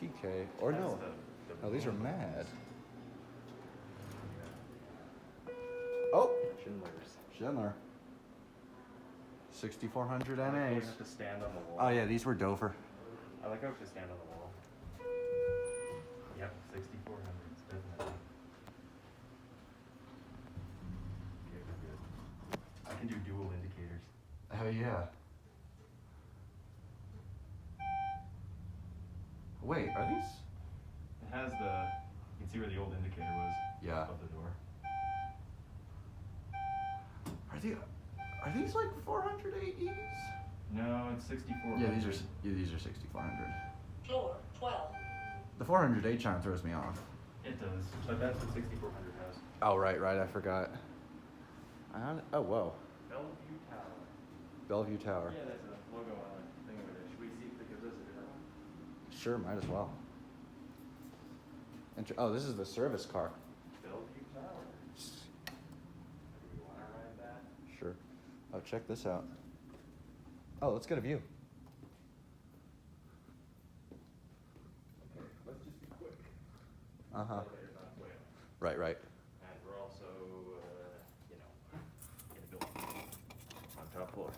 TK. Or That's no. the Oh, these are boom mad. Yeah. Oh! Schindler's. Schindler. 6400 I like how you NAs. have to stand on the wall. Oh yeah, these were Dover. I like how you have to stand on the wall. Yep, 6400s, definitely. Okay, we're good. I can do dual indicators. Oh yeah. Wait, are these? It has the, you can see where the old indicator was. Yeah. Above the door. Are these like 400 AEs? No, it's 6400. Yeah, these are 6400. Floor 12. The 408 chime throws me off. It does, but that's what 6400 has. Oh right, I forgot. Oh whoa, Belleview Tower. Bellevue Tower. Yeah, there's a logo on the thing over there. Should we see if it gives us a different one? Sure, might as well. Oh, this is the service car. Bellevue Tower. Do we want to ride that? Sure. Oh, check this out. Oh, let's get a view. Okay, let's just be quick. Uh-huh. Elevator's not way up. Right. And we're also, in a building on top floor.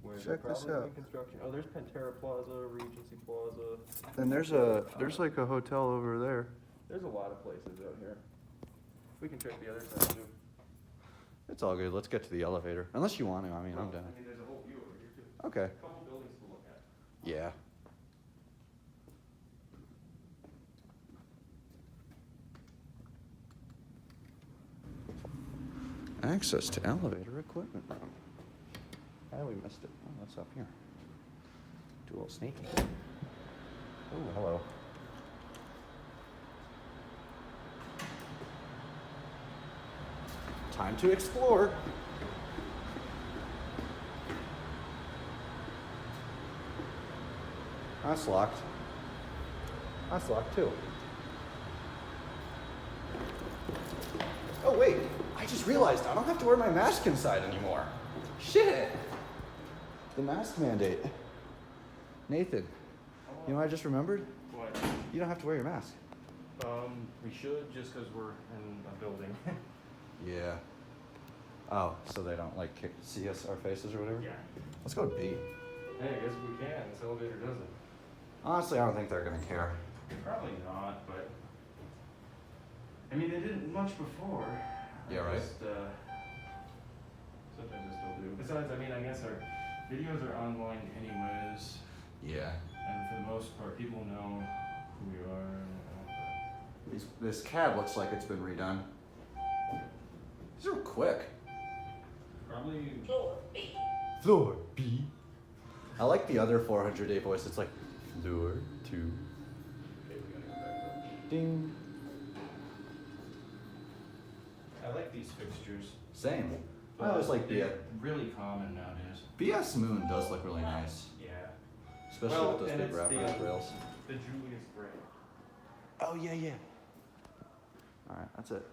Where's Check this out. Construction. Oh, there's Pantera Plaza, Regency Plaza. And there's like a hotel over there. There's a lot of places out here. We can check the other side too. It's all good. Let's get to the elevator. Unless you want to. I mean, I'm down. I mean, there's a whole view over here too. Okay. A couple buildings to look at. Yeah. Access to elevator equipment room. Oh, we missed it. Oh, what's up here? Do a little sneaky. Oh, hello. Time to explore. That's locked. That's locked too. Oh wait, I just realized I don't have to wear my mask inside anymore. Shit! The mask mandate. Nathan, you know what I just remembered? What? You don't have to wear your mask. We should just because we're in a building. Yeah. Oh, so they don't like see us, our faces or whatever? Yeah. Let's go to B. Hey, I guess we can. This elevator doesn't. Honestly, I don't think they're gonna care. Probably not, but I mean, they didn't much before. Yeah, right. Sometimes they still do. Besides, I mean, I guess our videos are online anyways, Yeah. and for the most part, people know who we are. This cab looks like it's been redone. These are quick. Probably. Floor B. Floor B. I like the other 400A voice. It's like floor 2. Okay, we gotta go back up. Ding. I like these fixtures. Same. I always like they're really common nowadays. BS Moon does look really nice, Yeah. especially Well, with those and big it's wrap rails. The Julius Gray. Oh yeah. All right, that's it.